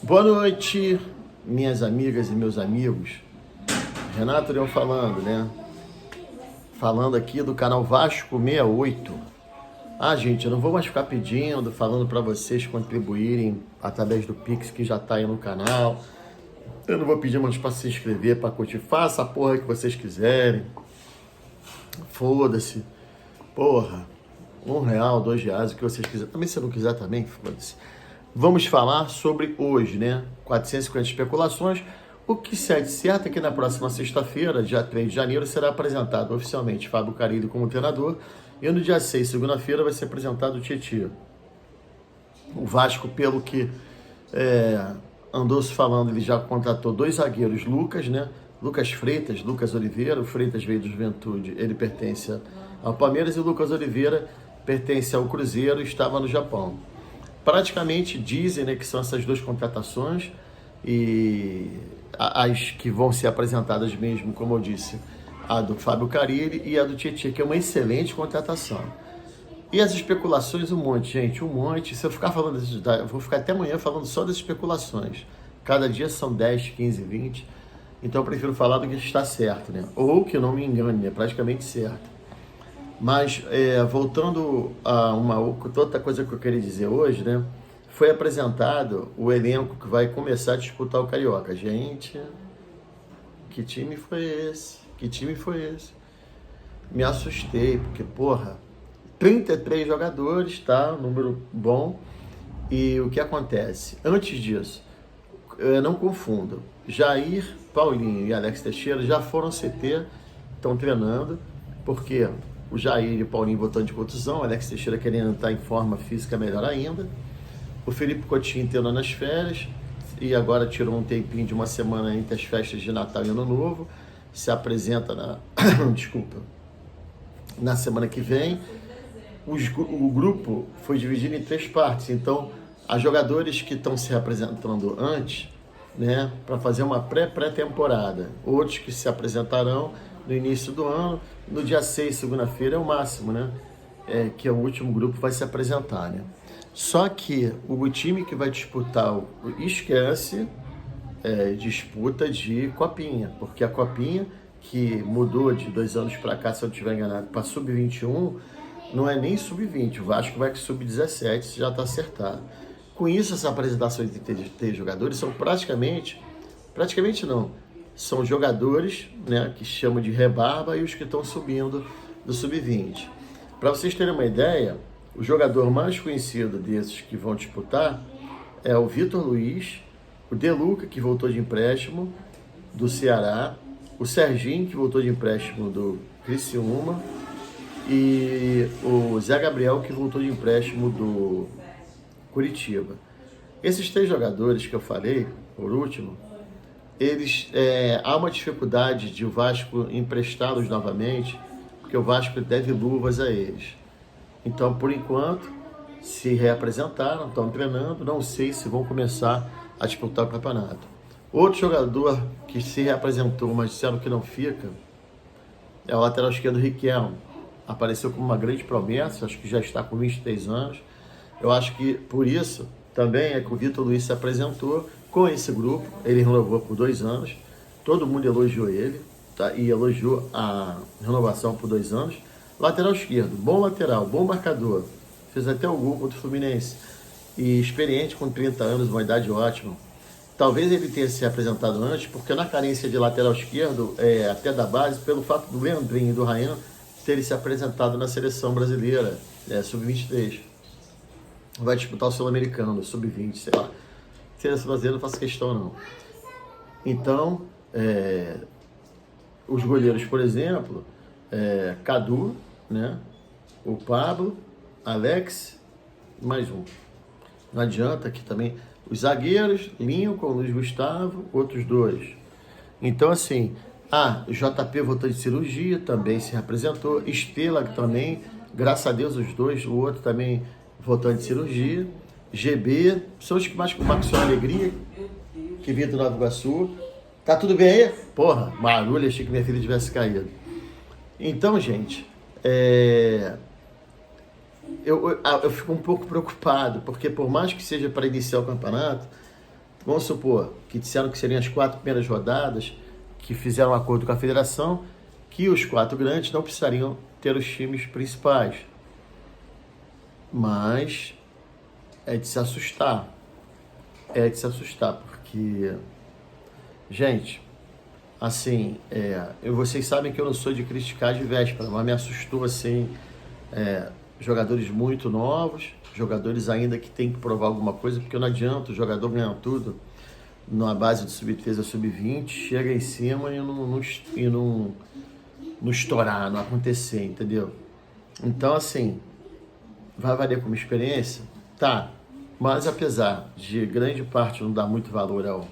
Boa noite, minhas amigas e meus amigos. Renato Leão falando, né? Falando aqui do canal Vasco 68. Gente, eu não vou mais ficar pedindo, falando para vocês contribuírem através do Pix que já tá aí no canal. Eu não vou pedir mais para se inscrever, para curtir. Faça a porra que vocês quiserem. Foda-se. Porra. R$1, R$2, o que vocês quiserem. Também se não quiser também, foda-se. Vamos falar sobre hoje, né? 450 especulações. O que se é de certo é que na próxima sexta-feira, dia 3 de janeiro, será apresentado oficialmente Fábio Carille como treinador. E no dia 6, segunda-feira, vai ser apresentado o Tietê. O Vasco, pelo que andou se falando, ele já contratou 2 zagueiros, Lucas, né? Lucas Freitas, Lucas Oliveira. O Freitas veio do Juventude, ele pertence ao Palmeiras, e o Lucas Oliveira pertence ao Cruzeiro e estava no Japão. Praticamente dizem, né, que são essas 2 contratações e as que vão ser apresentadas mesmo, como eu disse, a do Fábio Carille e a do Tietê, que é uma excelente contratação. E as especulações, um monte, gente, um monte. Se eu ficar falando disso, eu vou ficar até amanhã falando só das especulações. Cada dia são 10, 15, 20. Então eu prefiro falar do que está certo, né? Ou que eu não me engane, é praticamente certo. Mas, voltando a outra coisa que eu queria dizer hoje, né? Foi apresentado o elenco que vai começar a disputar o Carioca. Gente, que time foi esse? Que time foi esse? Me assustei, porque, porra, 33 jogadores, tá? Número bom. E o que acontece? Antes disso, não confundam. Jair, Paulinho e Alex Teixeira já foram CT, estão treinando, porque o Jair e o Paulinho voltando de contusão, o Alex Teixeira querendo estar em forma física melhor ainda. O Felipe Coutinho entrou nas férias e agora tirou um tempinho de uma semana entre as festas de Natal e Ano Novo. Se apresenta na semana que vem. O grupo foi dividido em 3 partes, então há jogadores que estão se apresentando antes, né, para fazer uma pré-temporada, outros que se apresentarão no início do ano. No dia 6, segunda-feira, é o máximo, né? Que é o último grupo vai se apresentar, né? Só que o time que vai disputar, esquece disputa de Copinha, porque a Copinha, que mudou de 2 anos para cá, se eu não estiver enganado, para Sub-21, não é nem Sub-20, o Vasco vai que Sub-17, já está acertado. Com isso, essa apresentação de 3 jogadores são praticamente não, são jogadores, né, que chamam de rebarba, e os que estão subindo do Sub-20. Para vocês terem uma ideia, o jogador mais conhecido desses que vão disputar é o Vitor Luiz, o De Luca, que voltou de empréstimo do Ceará, o Serginho, que voltou de empréstimo do Criciúma, e o Zé Gabriel, que voltou de empréstimo do Curitiba. Esses 3 jogadores que eu falei, por último, eles há uma dificuldade de o Vasco emprestá-los novamente, porque o Vasco deve luvas a eles. Então, por enquanto, se reapresentaram, estão treinando, não sei se vão começar a disputar o campeonato. Outro jogador que se reapresentou, mas disseram que não fica, é o lateral esquerdo Riquelme. Apareceu como uma grande promessa, acho que já está com 23 anos. Eu acho que por isso também é que o Vitor Luiz se apresentou com esse grupo. Ele renovou por 2 anos, todo mundo elogiou ele, tá? E elogiou a renovação por 2 anos. Lateral esquerdo, bom lateral, bom marcador, fez até o gol contra o Fluminense, e experiente, com 30 anos, uma idade ótima. Talvez ele tenha se apresentado antes, porque na carência de lateral esquerdo, até da base, pelo fato do Leandrinho e do Ryan terem se apresentado na seleção brasileira, Sub-23. Vai disputar o Sul-Americano, Sub-20, sei lá. Seleção brasileira não faço questão, não. Então, os goleiros, por exemplo, Cadu, né? O Pablo, Alex, mais um. Não adianta que também... Os zagueiros, Lincoln, Luiz Gustavo, outros 2. Então, assim, JP voltou de cirurgia, também se representou. Estrela também, graças a Deus, os 2, o outro também voltando de cirurgia. GB, são os que mais com Maxon Alegria, que vinha do Nova Iguaçu. Tá tudo bem aí? Porra, barulho, achei que minha filha tivesse caído. Então, gente, eu fico um pouco preocupado, porque por mais que seja para iniciar o campeonato, vamos supor, que disseram que seriam as 4 primeiras rodadas, que fizeram um acordo com a federação, que os 4 grandes não precisariam ter os times principais. Mas é de se assustar. É de se assustar, porque, gente, assim, vocês sabem que eu não sou de criticar de véspera, mas me assustou, assim, jogadores muito novos, jogadores ainda que tem que provar alguma coisa, porque não adianta o jogador ganhar tudo na base do sub-13 ou sub-20, chega em cima e não estourar, não acontecer, entendeu? Então, assim, vai valer como experiência? Tá, mas apesar de grande parte não dar muito valor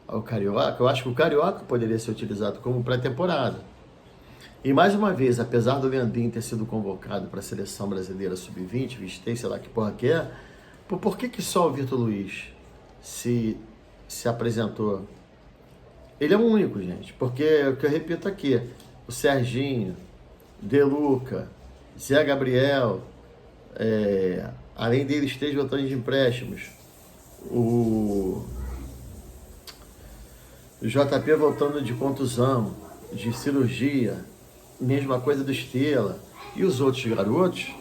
ao Carioca, eu acho que o Carioca poderia ser utilizado como pré-temporada. E mais uma vez, apesar do Leandrinho ter sido convocado para a Seleção Brasileira Sub-20, Vistei, sei lá que porra que é, por que só o Vitor Luiz se apresentou? Ele é o único, gente, porque, o que eu repito aqui, o Serginho, De Luca, Zé Gabriel, além dele, esteja voltando de empréstimos, o JP voltando de contusão, de cirurgia, mesma coisa do Estrela, e os outros garotos,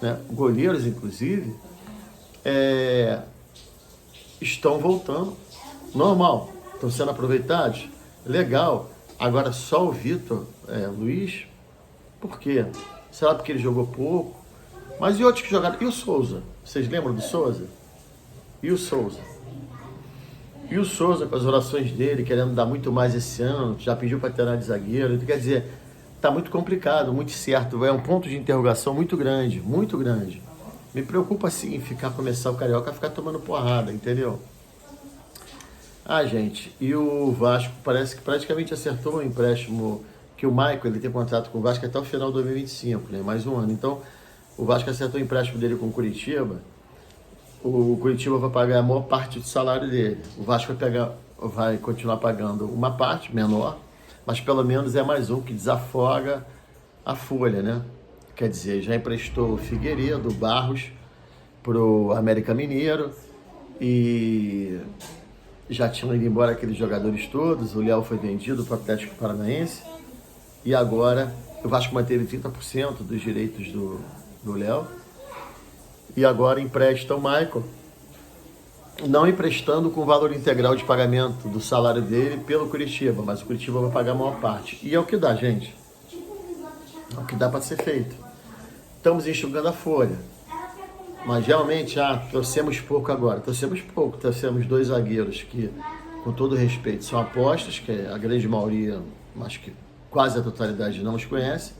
né, goleiros inclusive, estão voltando, normal, estão sendo aproveitados, legal. Agora só o Vitor Luiz, por quê? Será porque ele jogou pouco? Mas e outros que jogaram? E o Souza? Vocês lembram do Souza? E o Souza? E o Souza, com as orações dele, querendo dar muito mais esse ano, já pediu para treinar de zagueiro. Quer dizer, tá muito complicado, muito certo. É um ponto de interrogação muito grande, muito grande. Me preocupa, sim, começar o Carioca a ficar tomando porrada, entendeu? Ah, gente, e o Vasco parece que praticamente acertou o empréstimo, que o Michael, ele tem contrato com o Vasco até o final de 2025, né? Mais um ano. Então, o Vasco acertou o empréstimo dele com o Curitiba. O Curitiba vai pagar a maior parte do salário dele. O Vasco vai continuar pagando uma parte menor, mas pelo menos é mais um que desafoga a folha, né? Quer dizer, já emprestou o Figueiredo, o Barros, pro América Mineiro, e já tinham ido embora aqueles jogadores todos. O Léo foi vendido para o Atlético Paranaense, e agora o Vasco manteve 30% dos direitos do Léo. E agora empresta o Michael, não emprestando com o valor integral de pagamento do salário dele pelo Curitiba, mas o Curitiba vai pagar a maior parte. E é o que dá, gente. É o que dá para ser feito. Estamos enxugando a folha. Mas realmente, trouxemos pouco agora. Trouxemos pouco. Trouxemos 2 zagueiros que, com todo respeito, são apostas, que a grande maioria, acho que quase a totalidade não os conhece.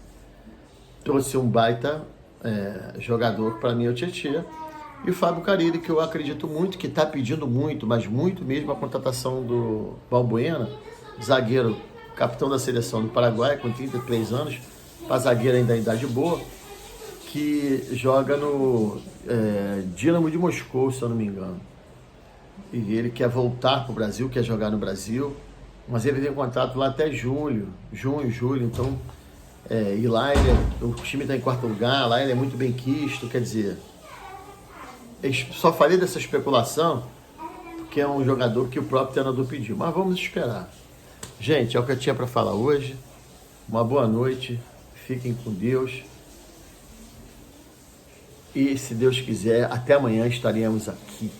Trouxe um baita jogador, para mim, é o Tietê, e o Fábio Carille, que eu acredito muito, que está pedindo muito, mas muito mesmo, a contratação do Balbuena, zagueiro, capitão da seleção do Paraguai, com 33 anos, para zagueiro ainda da idade boa, que joga no Dinamo de Moscou, se eu não me engano. E ele quer voltar para o Brasil, quer jogar no Brasil, mas ele tem contrato lá até junho, julho, então... e lá o time está em 4º lugar, lá ele é muito bem quisto, quer dizer, só falei dessa especulação porque é um jogador que o próprio treinador pediu, mas vamos esperar. Gente, é o que eu tinha para falar hoje. Uma boa noite, fiquem com Deus, e se Deus quiser, até amanhã estaremos aqui.